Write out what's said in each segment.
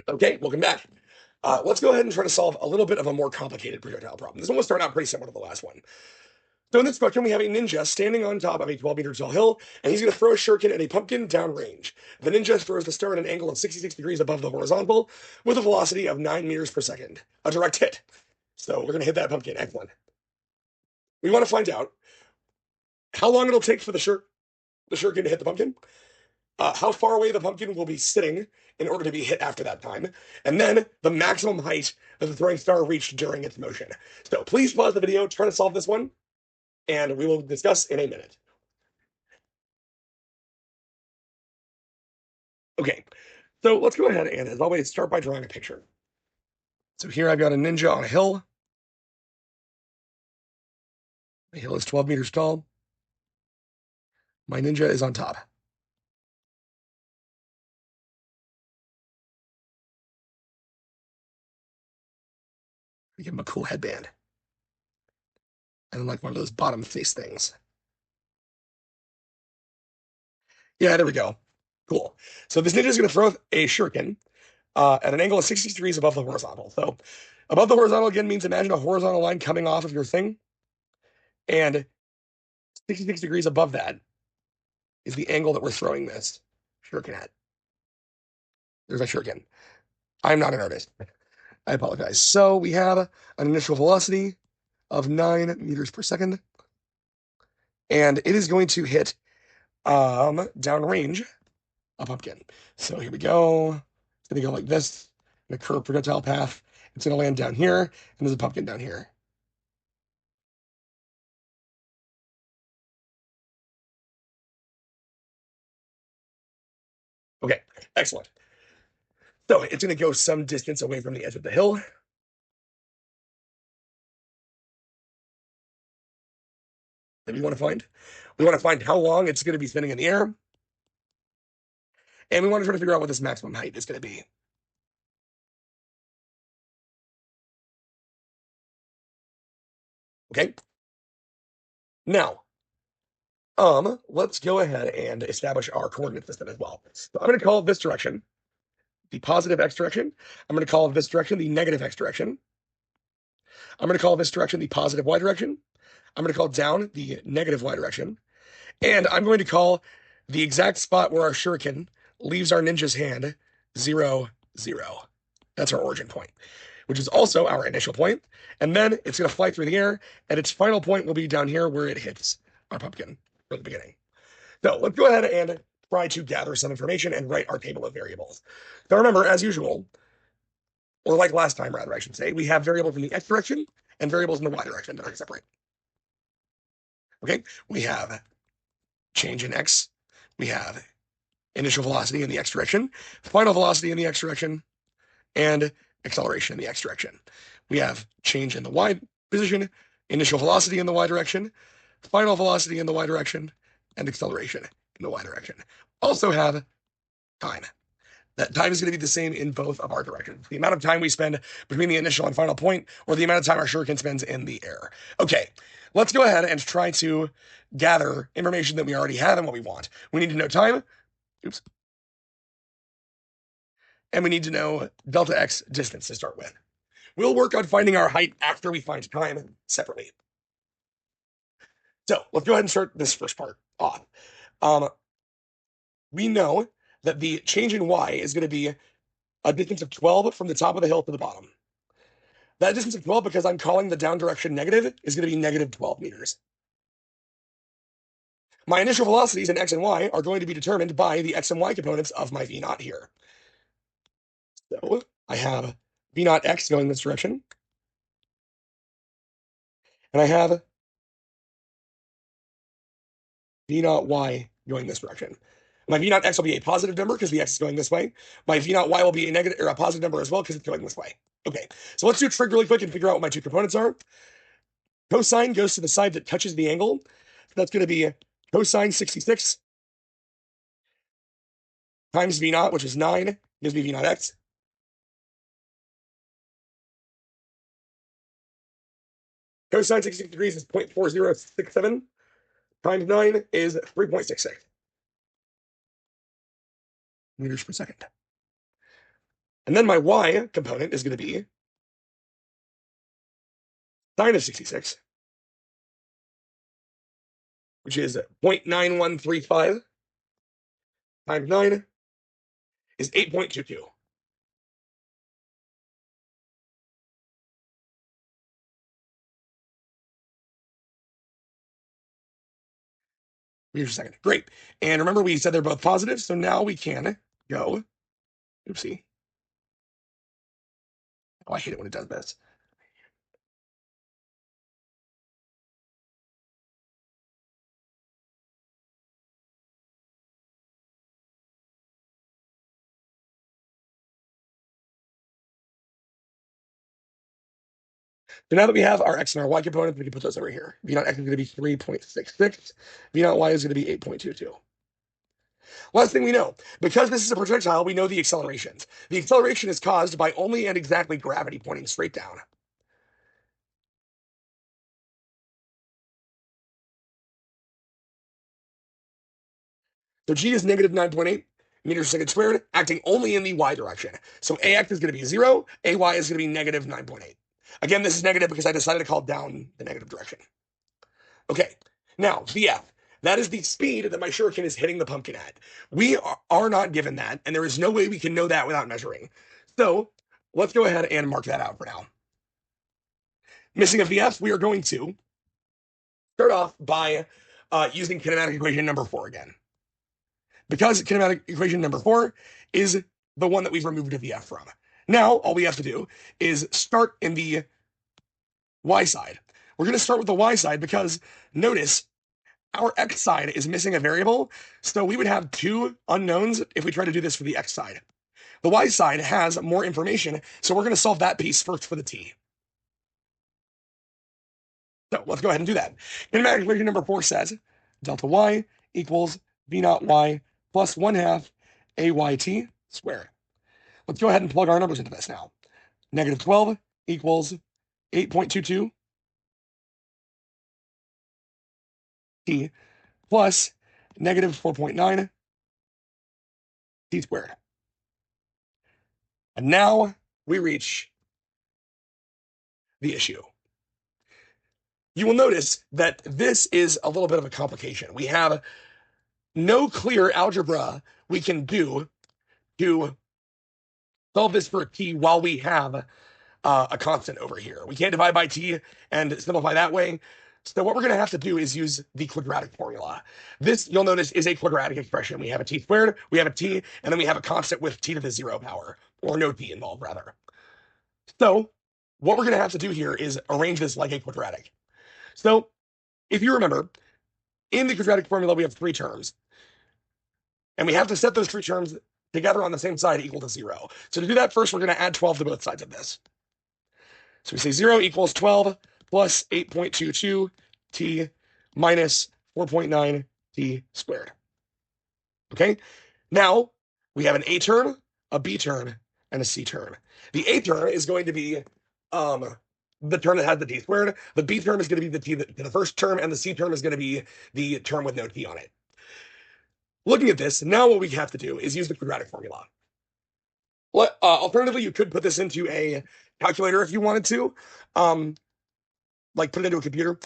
Okay, welcome back. Let's go ahead and try to solve a little bit of a more complicated projectile problem. This one will start out pretty similar to the last one. So in this question, we have a ninja standing on top of a 12-meter tall hill, and he's going to throw a shuriken at a pumpkin downrange. The ninja throws the star at an angle of 66 degrees above the horizontal with a velocity of 9 meters per second. A direct hit. So we're going to hit that pumpkin. Excellent. We want to find out how long it'll take for the shuriken to hit the pumpkin, how far away the pumpkin will be sitting in order to be hit after that time, and then the maximum height that the throwing star reached during its motion. So please pause the video, try to solve this one, and we will discuss in a minute. Okay, so let's go ahead and, as always, start by drawing a picture. So here I've got a ninja on a hill. The hill is 12 meters tall. My ninja is on top. We give him a cool headband. And like one of those bottom face things. Yeah, there we go. Cool. So this ninja is going to throw a shuriken at an angle of 60 degrees above the horizontal. So above the horizontal, again, means imagine a horizontal line coming off of your thing. And 66 degrees above that is the angle that we're throwing this shuriken at. There's a shuriken. I'm not an artist. I apologize. So we have an initial velocity of 9 meters per second. And it is going to hit downrange a pumpkin. So here we go. It's going to go like this in a curved projectile path. It's going to land down here, and there's a pumpkin down here. Okay, excellent. So it's going to go some distance away from the edge of the hill. That we want to find. We want to find how long it's going to be spinning in the air. And we want to try to figure out what this maximum height is going to be. Okay. Now, let's go ahead and establish our coordinate system as well. So I'm going to call this direction the positive x direction. I'm going to call this direction the negative x direction. I'm going to call this direction the positive y direction. I'm going to call down the negative y direction. And I'm going to call the exact spot where our shuriken leaves our ninja's hand 0, 0. That's our origin point, which is also our initial point. And then it's going to fly through the air, and its final point will be down here where it hits our pumpkin from the beginning. So let's go ahead and try to gather some information and write our table of variables. So remember, as usual, or like last time, rather, I should say, we have variables in the x direction and variables in the y direction that are separate. Okay, we have change in x, we have initial velocity in the x direction, final velocity in the x direction, and acceleration in the x direction. We have change in the y position, initial velocity in the y direction, final velocity in the y direction, and acceleration in the y direction. Also have time. That time is going to be the same in both of our directions. The amount of time we spend between the initial and final point, or the amount of time our shuriken spends in the air. Okay, let's go ahead and try to gather information that we already have and what we want. We need to know time. Oops. And we need to know delta x distance to start with. We'll work on finding our height after we find time separately. So let's go ahead and start this first part off. We know that the change in y is going to be a distance of 12 from the top of the hill to the bottom. That distance of 12, because I'm calling the down direction negative, is going to be negative 12 meters. My initial velocities in x and y are going to be determined by the x and y components of my v naught here. So I have v naught x going this direction, and I have v naught y going this direction. My v naught x will be a positive number because the x is going this way. My v naught y will be a negative or a positive number as well because it's going this way. Okay, so let's do a trig really quick and figure out what my two components are. Cosine goes to the side that touches the angle. That's going to be cosine 66 times v naught, which is 9, gives me v naught x. Cosine 66 degrees is 0.4067 times 9 is 3.66 meters per second. And then my y component is going to be sine of 66, which is 0.9135 times 9 is 8.22. Here's a second. Great. And remember, we said they're both positive, so now we can go. Oopsie. Oh, I hate it when it does this. So now that we have our x and our y components, we can put those over here. V naught x is going to be 3.66. V naught y is going to be 8.22. Last thing we know, because this is a projectile, we know the accelerations. The acceleration is caused by only and exactly gravity pointing straight down. So g is negative 9.8 meters per second squared, acting only in the y direction. So ax is going to be 0, ay is going to be negative 9.8. Again, this is negative because I decided to call down the negative direction. Okay, now vf. That is the speed that my shuriken is hitting the pumpkin at. We are not given that, and there is no way we can know that without measuring. So let's go ahead and mark that out for now. Missing a vf, we are going to start off by using kinematic equation number 4 again. Because kinematic equation number 4 is the one that we've removed a vf from. Now, all we have to do is start in the y side. We're going to start with the y side because, notice, our x side is missing a variable, so we would have two unknowns if we try to do this for the x side. The y side has more information, so we're going to solve that piece first for the t. So let's go ahead and do that. Kinematic equation number 4 says delta y equals v naught y plus 1/2 ayt squared. Let's go ahead and plug our numbers into this now. Negative 12 equals 8.22 t plus negative 4.9 t squared. And now we reach the issue. You will notice that this is a little bit of a complication. We have no clear algebra we can do to solve this for t while we have a constant over here. We can't divide by t and simplify that way. So what we're going to have to do is use the quadratic formula. This, you'll notice, is a quadratic expression. We have a t squared, we have a t, and then we have a constant with t to the 0 power, or no t involved, rather. So what we're going to have to do here is arrange this like a quadratic. So if you remember, in the quadratic formula, we have 3 terms. And we have to set those 3 terms together on the same side equal to 0. So to do that, first, we're going to add 12 to both sides of this. So we say 0 equals 12 plus 8.22 t minus 4.9 t squared. Okay? Now, we have an a term, a b term, and a c term. The a term is going to be the term that has the t squared. The b term is going to be the t to the first term, and the c term is going to be the term with no t on it. Looking at this, now what we have to do is use the quadratic formula. Alternatively, you could put this into a calculator if you wanted to, like put it into a computer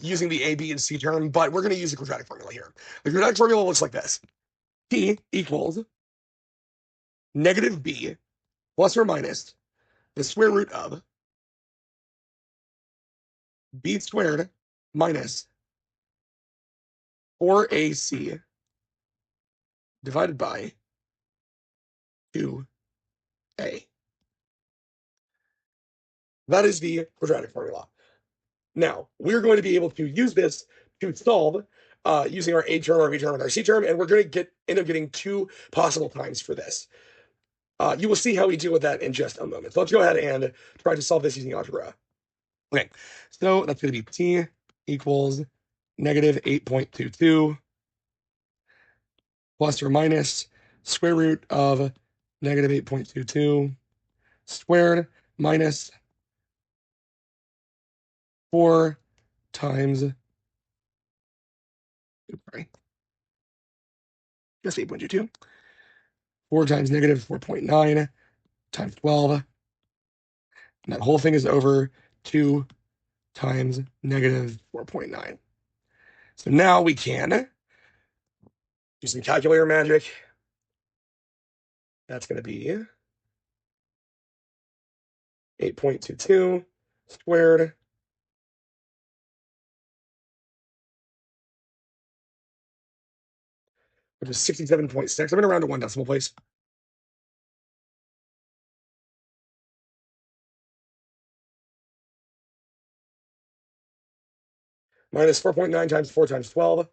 using the a, b, and c term, but we're going to use the quadratic formula here. The quadratic formula looks like this. T equals negative b plus or minus the square root of b squared minus 4ac divided by 2a. That is the quadratic formula. Now, we're going to be able to use this to solve using our a term, our b term, and our c term, and we're going to end up getting 2 possible times for this. You will see how we deal with that in just a moment. So let's go ahead and try to solve this using algebra. Okay, so that's going to be t equals negative 8.22 plus or minus square root of negative 8.22 squared minus 4 times, sorry, just 8.22, 4 times negative 4.9 times 12. And that whole thing is over 2 times negative 4.9. So now we can do some calculator magic. That's going to be 8.22 squared which is 67.6. I'm going to round to 1 decimal place. Minus 4.9 times 4 times 12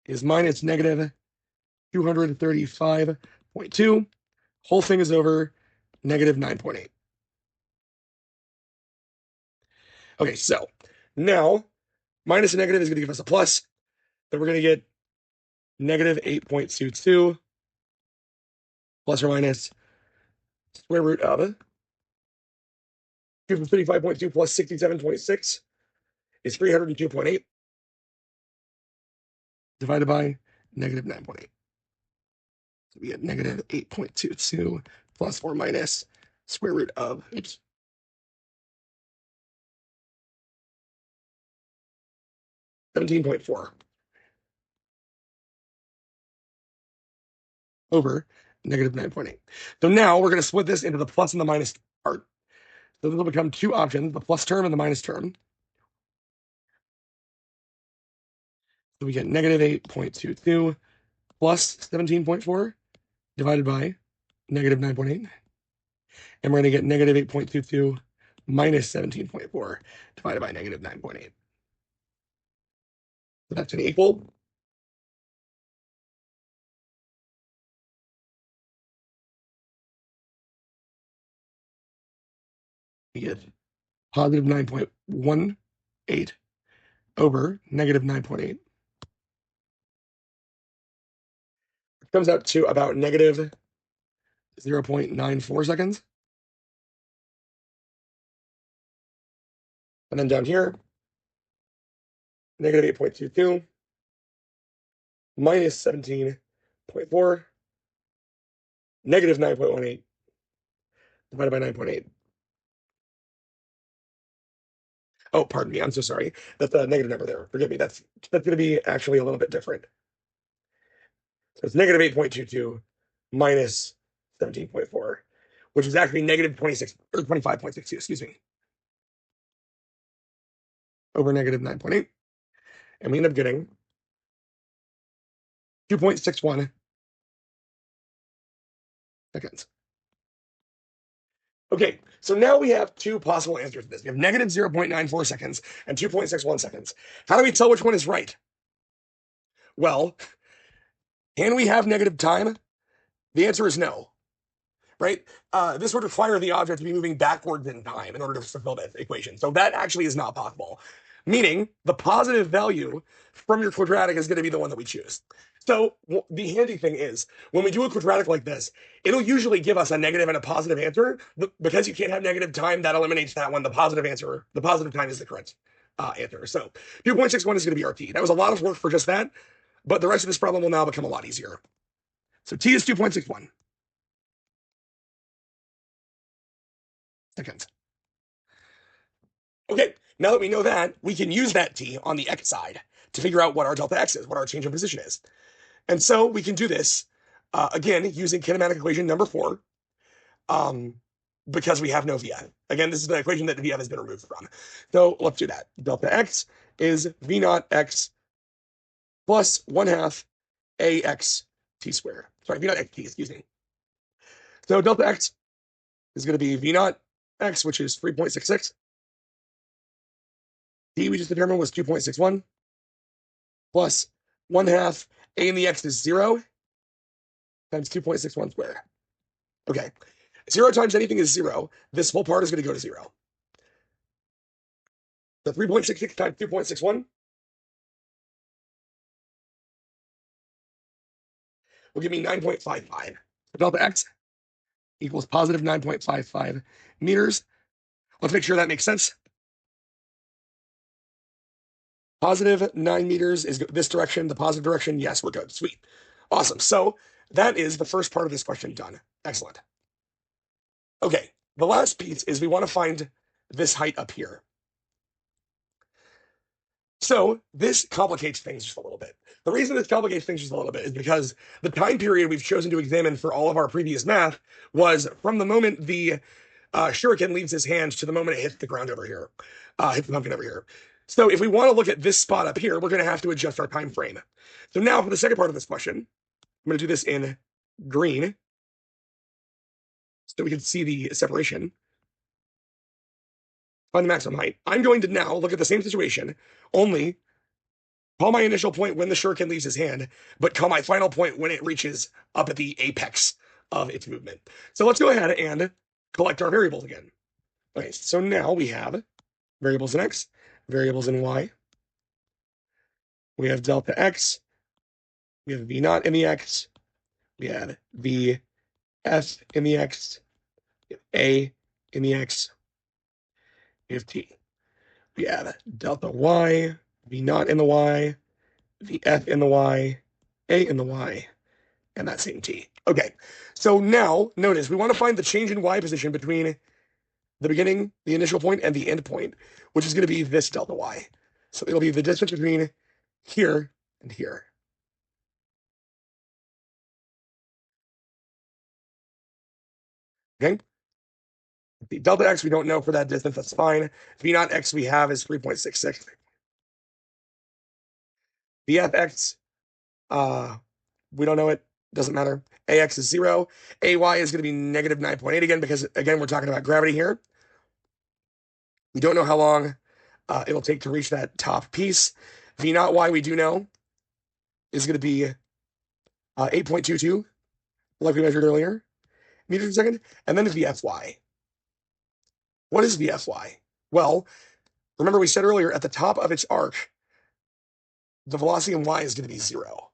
is minus negative 235.2. Whole thing is over negative 9.8. Okay, so now minus a negative is going to give us a plus. Then we're going to get negative 8.22 plus or minus square root of 235.2 plus 67.6 is 302.8 divided by negative 9.8. So we get negative 8.22 plus or minus square root of, 17.4 over negative 9.8. So now we're going to split this into the plus and the minus part. So this will become two options, the plus term and the minus term. So we get negative 8.22 plus 17.4 divided by negative 9.8. And we're going to get negative 8.22 minus 17.4 divided by negative 9.8. So that's an equal. We get positive 9.18 over negative 9.8. It comes out to about negative 0.94 seconds. And then down here, negative 8.22 minus 17.4, negative 9.18 divided by 9.8. Oh, pardon me. I'm so sorry. That's a negative number there. Forgive me. That's going to be actually a little bit different. So it's negative 8.22 minus 17.4, which is actually negative 26 or 25.62, excuse me, over negative 9.8. And we end up getting 2.61 seconds. Okay, so now we have two possible answers to this. We have negative 0.94 seconds and 2.61 seconds. How do we tell which one is right? Well, can we have negative time? The answer is no, right? This would require the object to be moving backwards in time in order to fulfill that equation. So that actually is not possible, meaning the positive value from your quadratic is going to be the one that we choose. So the handy thing is when we do a quadratic like this, it'll usually give us a negative and a positive answer. Because you can't have negative time, that eliminates that one. The positive answer, the positive time is the correct answer. So 2.61 is going to be our t. That was a lot of work for just that, but the rest of this problem will now become a lot easier. So t is 2.61 seconds. Okay, now that we know that, we can use that t on the x side to figure out what our delta x is, what our change in position is. And so we can do this, again, using kinematic equation number 4, because we have no VF. Again, this is the equation that the VF has been removed from. So let's do that. Delta x is V naught x plus 1/2 ax t squared. Sorry, V naught xt, excuse me. So delta x is going to be V naught x, which is 3.66. t we just determined was 2.61 plus 1/2 a in the x is 0 times 2.61 squared. Okay, 0 times anything is 0. This whole part is going to go to 0. So 3.66 times 2.61 will give me 9.55. So delta x equals positive 9.55 meters. Let's make sure that makes sense. Positive 9 meters is this direction, the positive direction. Yes, we're good. Sweet. Awesome. So that is the first part of this question done. Excellent. Okay, the last piece is we want to find this height up here. So this complicates things just a little bit. The reason this complicates things just a little bit is because the time period we've chosen to examine for all of our previous math was from the moment the shuriken leaves his hand to the moment it hits the ground over here, hits the pumpkin over here. So if we want to look at this spot up here, we're going to have to adjust our time frame. So now for the second part of this question, I'm going to do this in green so we can see the separation. Find the maximum height. I'm going to now look at the same situation, only call my initial point when the shuriken leaves his hand, but call my final point when it reaches up at the apex of its movement. So let's go ahead and collect our variables again. Okay, so now we have variables in x, variables in y. We have delta x, we have v naught in the x, we have v f in the x, we have a in the x, we have t. We have delta y, v naught in the y, v f in the y, a in the y, and that same t. Okay, so now notice we want to find the change in y position between the beginning, the initial point, and the end point, which is going to be this delta y. So it'll be the distance between here and here. Okay? The delta x we don't know for that distance, that's fine. V naught x we have is 3.66. The fx, we don't know it, doesn't matter. Ax is 0. Ay is going to be negative 9.8 again, because again, we're talking about gravity here. We don't know how long it'll take to reach that top piece. V naught y we do know is going to be 8.22, like we measured earlier, meters per second. And then Vfy. What is Vfy? Well, remember we said earlier, at the top of its arc, the velocity in y is going to be 0.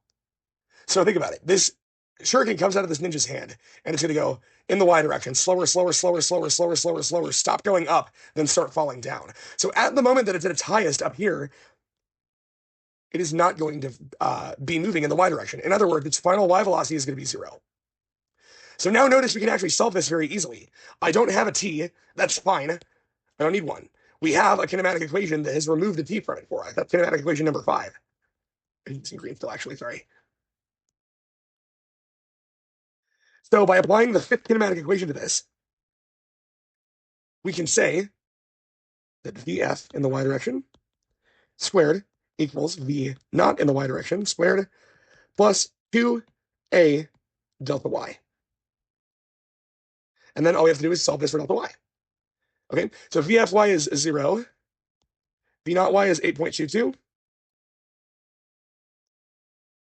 So think about it. This shuriken comes out of this ninja's hand, and it's going to go in the y direction, slower, slower, slower, slower, slower, slower, slower, stop going up, then start falling down. So at the moment that it's at its highest up here, it is not going to be moving in the y direction. In other words, its final y velocity is going to be 0. So now notice we can actually solve this very easily. I don't have a t. That's fine. I don't need one. We have a kinematic equation that has removed a t from it for us. That's kinematic equation number 5. It's in green still, actually, sorry. So by applying the fifth kinematic equation to this, we can say that Vf in the y direction squared equals V naught in the y direction squared plus 2a delta y. And then all we have to do is solve this for delta y. Okay, so Vfy is 0. V naught y is 8.22.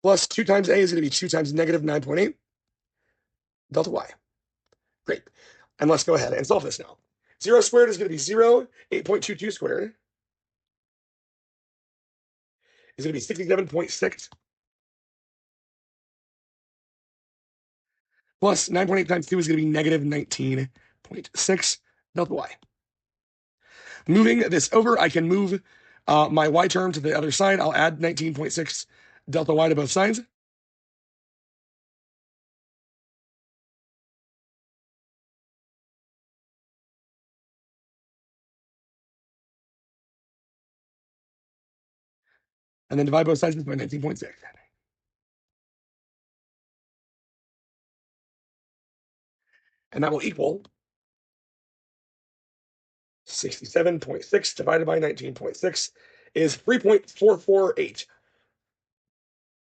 Plus 2 times a is going to be 2 times negative 9.8 delta y. Great. And let's go ahead and solve this now. 0 squared is going to be 0. 8.22 squared is going to be 67.6. Plus 9.8 times 2 is going to be negative 19.6 delta y. Moving this over, I can move my y term to the other side. I'll add 19.6 delta y to both sides. And then divide both sides by 19.6. And that will equal 67.6 divided by 19.6 is 3.448.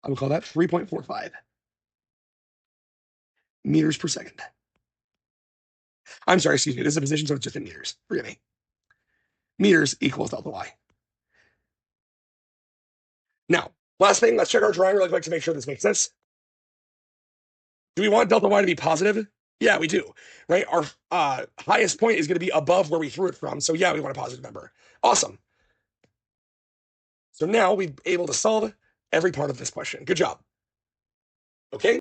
I will call that 3.45 meters per second. I'm sorry, excuse me. This is a position, so it's just in meters. Forgive me. Meters equals delta y. Now, last thing, let's check our drawing really quick to make sure this makes sense. Do we want delta y to be positive? Yeah, we do, right? Our highest point is going to be above where we threw it from. So yeah, we want a positive number. Awesome. So now we're able to solve every part of this question. Good job. Okay.